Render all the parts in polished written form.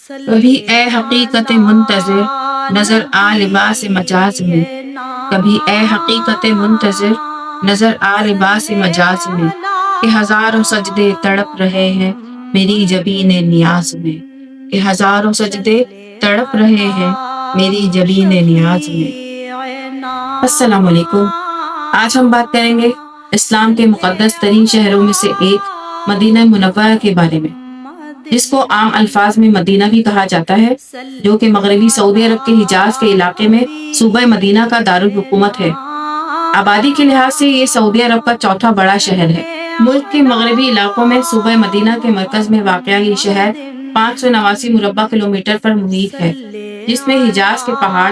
کبھی اے حقیقت منتظر نظر آ لباس مجاز میں، کبھی اے حقیقت منتظر نظر آ لباس مجاز میں، کہ ہزاروں سجدے تڑپ رہے ہیں میری جبین نیاز میں، کہ ہزاروں سجدے تڑپ رہے ہیں میری جبین نیاز میں۔ السلام علیکم۔ آج ہم بات کریں گے اسلام کے مقدس ترین شہروں میں سے ایک مدینہ منورہ کے بارے میں، جس کو عام الفاظ میں مدینہ بھی کہا جاتا ہے، جو کہ مغربی سعودی عرب کے حجاز کے علاقے میں صوبہ مدینہ کا دارالحکومت ہے۔ آبادی کے لحاظ سے یہ سعودی عرب کا چوتھا بڑا شہر ہے۔ ملک کے مغربی علاقوں میں صوبہ مدینہ کے مرکز میں واقع یہ شہر 589 مربع کلومیٹر پر محیط ہے، جس میں حجاز کے پہاڑ،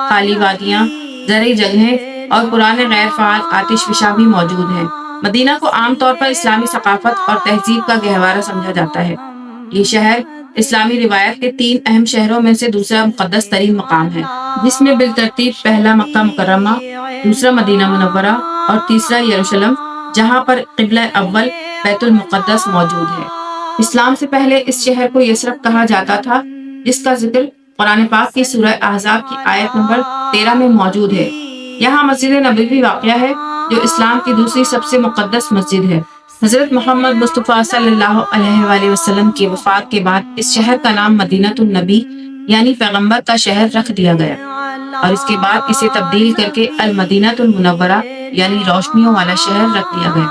خالی وادیاں، زرعی جگہیں اور پرانے غیر فعال آتش فشاں بھی موجود ہیں۔ مدینہ کو عام طور پر اسلامی ثقافت اور تہذیب کا گہوارہ سمجھا جاتا ہے۔ یہ شہر اسلامی روایت کے 3 اہم شہروں میں سے دوسرا مقدس ترین مقام ہے، جس میں بالترتیب پہلا مکہ مکرمہ، دوسرا مدینہ منورہ اور تیسرا یروشلم، جہاں پر قبلہ اول بیت المقدس موجود ہے۔ اسلام سے پہلے اس شہر کو یثرب کہا جاتا تھا، جس کا ذکر قرآن پاک کی سورہ احزاب کی آیت نمبر 13 میں موجود ہے۔ یہاں مسجد نبوی واقع ہے، جو اسلام کی دوسری سب سے مقدس مسجد ہے۔ حضرت محمد مصطفیٰ صلی اللہ علیہ وآلہ وسلم کی وفات کے بعد اس شہر کا نام مدینۃ النبی یعنی پیغمبر کا شہر رکھ دیا گیا، اور اس کے بعد اسے تبدیل کر کے المدینۃ المنورہ یعنی روشنیوں والا شہر رکھ دیا گیا،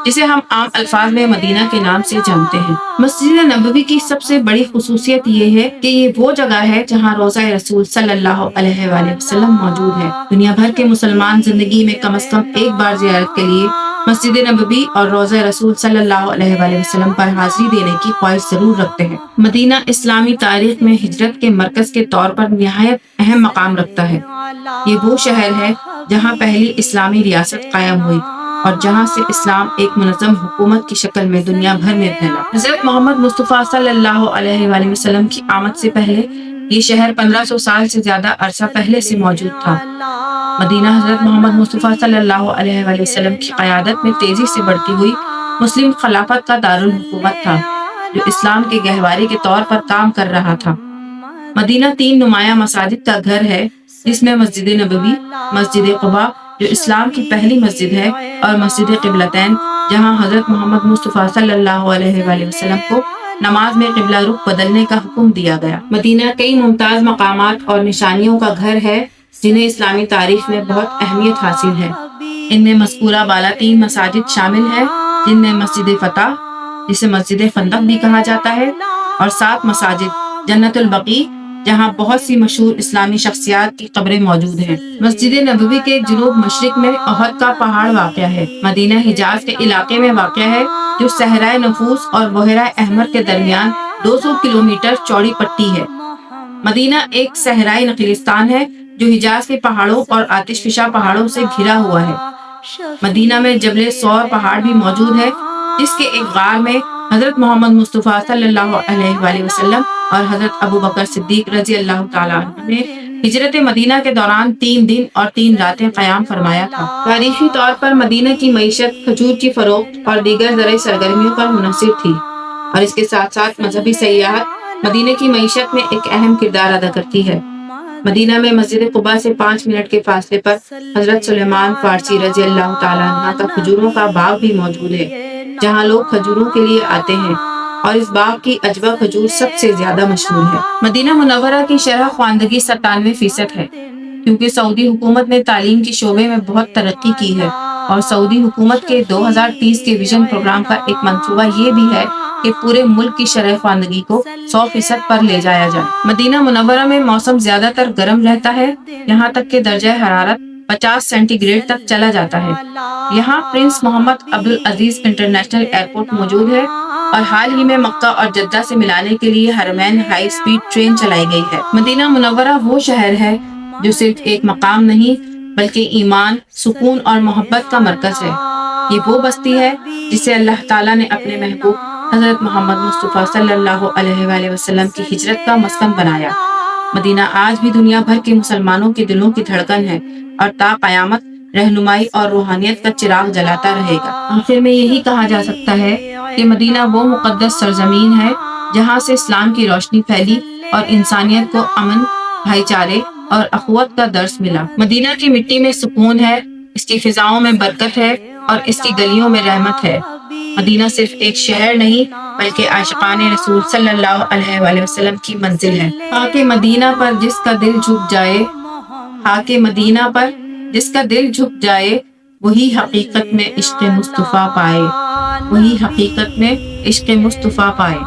جسے ہم عام الفاظ میں مدینہ کے نام سے جانتے ہیں۔ مسجد نبوی کی سب سے بڑی خصوصیت یہ ہے کہ یہ وہ جگہ ہے جہاں روضہ رسول صلی اللہ علیہ وآلہ وسلم موجود ہے۔ دنیا بھر کے مسلمان زندگی میں کم از کم ایک بار زیارت کے لیے مسجد نبوی اور روضہ رسول صلی اللہ علیہ وآلہ وسلم پر حاضری دینے کی خواہش ضرور رکھتے ہیں۔ مدینہ اسلامی تاریخ میں ہجرت کے مرکز کے طور پر نہایت اہم مقام رکھتا ہے۔ یہ وہ شہر ہے جہاں پہلی اسلامی ریاست قائم ہوئی اور جہاں سے اسلام ایک منظم حکومت کی شکل میں دنیا بھر میں پھیلا۔ حضرت محمد مصطفیٰ صلی اللہ علیہ وآلہ وسلم کی آمد سے پہلے یہ شہر 1500 سال سے زیادہ عرصہ پہلے سے موجود تھا۔ مدینہ حضرت محمد مصطفیٰ صلی اللہ علیہ وآلہ وسلم کی قیادت میں تیزی سے بڑھتی ہوئی مسلم خلافت کا دارالحکومت تھا، جو اسلام کے گہوارے کے طور پر کام کر رہا تھا۔ مدینہ 3 نمایاں مساجد کا گھر ہے، جس میں مسجد نبوی، مسجد قباء جو اسلام کی پہلی مسجد ہے، اور مسجد قبلتین جہاں حضرت محمد مصطفیٰ صلی اللہ علیہ وآلہ وسلم کو نماز میں قبلہ رخ بدلنے کا حکم دیا گیا۔ مدینہ کئی ممتاز مقامات اور نشانیوں کا گھر ہے، جنہیں اسلامی تاریخ میں بہت اہمیت حاصل ہے۔ ان میں مذکورہ بالا 3 مساجد شامل ہیں، جن میں مسجد فتح، جسے مسجد خندق بھی کہا جاتا ہے، اور 7 مساجد جنت البقیع، جہاں بہت سی مشہور اسلامی شخصیات کی قبریں موجود ہیں۔ مسجد نبوی کے جنوب مشرق میں احد کا پہاڑ واقع ہے۔ مدینہ حجاز کے علاقے میں واقع ہے، جو صحرائے نفوس اور بحیرہ احمر کے درمیان 200 کلومیٹر چوڑی پٹی ہے۔ مدینہ ایک صحرائی نخلستان ہے، جو حجاز کے پہاڑوں اور آتش فشاں پہاڑوں سے گھرا ہوا ہے۔ مدینہ میں جبل سور پہاڑ بھی موجود ہے، جس کے ایک غار میں حضرت محمد مصطفیٰ صلی اللہ علیہ وآلہ وسلم اور حضرت ابو بکر صدیق رضی اللہ تعالیٰ عنہ نے ہجرت مدینہ کے دوران 3 دن اور 3 راتیں قیام فرمایا تھا۔ تاریخی طور پر مدینہ کی معیشت کھجور کی فروخت اور دیگر زرعی سرگرمیوں پر منحصر تھی، اور اس کے ساتھ ساتھ مذہبی سیاحت مدینہ کی معیشت میں ایک اہم کردار ادا کرتی ہے۔ مدینہ میں مسجد قباء سے 5 منٹ کے فاصلے پر حضرت سلیمان فارسی رضی اللہ تعالیٰ عنہ کا کھجوروں کا باغ بھی موجود ہے، جہاں لوگ کھجوروں کے لیے آتے ہیں، اور اس باغ کی عجبہ کھجور سب سے زیادہ مشہور ہے۔ مدینہ منورہ کی شرح خواندگی 97% ہے، کیونکہ سعودی حکومت نے تعلیم کے شعبے میں بہت ترقی کی ہے، اور سعودی حکومت کے 2030 کے ویژن پروگرام کا ایک منصوبہ یہ بھی ہے کہ پورے ملک کی شرح خواندگی کو 100% پر لے جایا جائے۔ مدینہ منورہ میں موسم زیادہ تر گرم رہتا ہے، یہاں تک کہ درجہ حرارت 50 سینٹی گریڈ تک چلا جاتا ہے۔ یہاں پرنس محمد عبدالعزیز انٹرنیشنل ایئرپورٹ موجود ہے، اور حال ہی میں مکہ اور جدہ سے ملانے کے لیے حرمین ہائی سپیڈ ٹرین چلائی گئی ہے۔ مدینہ منورہ وہ شہر ہے جو صرف ایک مقام نہیں بلکہ ایمان، سکون اور محبت کا مرکز ہے۔ یہ وہ بستی ہے جسے اللہ تعالیٰ نے اپنے محبوب حضرت محمد مصطفیٰ صلی اللہ علیہ وآلہ وسلم کی ہجرت کا مسکن بنایا۔ مدینہ آج بھی دنیا بھر کے مسلمانوں کے دلوں کی دھڑکن ہے، اور تا قیامت رہنمائی اور روحانیت کا چراغ جلاتا رہے گا۔ آخر میں یہی کہا جا سکتا ہے کہ مدینہ وہ مقدس سرزمین ہے جہاں سے اسلام کی روشنی پھیلی اور انسانیت کو امن، بھائی چارے اور اخوت کا درس ملا۔ مدینہ کی مٹی میں سکون ہے، اس کی فضاؤں میں برکت ہے اور اس کی گلیوں میں رحمت ہے۔ مدینہ صرف ایک شہر نہیں بلکہ عاشقان رسول صلی اللہ علیہ وآلہ وسلم کی منزل ہے۔ خاک مدینہ پر جس کا دل جھک جائے، خاک مدینہ پر جس کا دل جھک جائے، وہی حقیقت میں عشق مصطفیٰ پائے، وہی حقیقت میں عشق مصطفیٰ پائے۔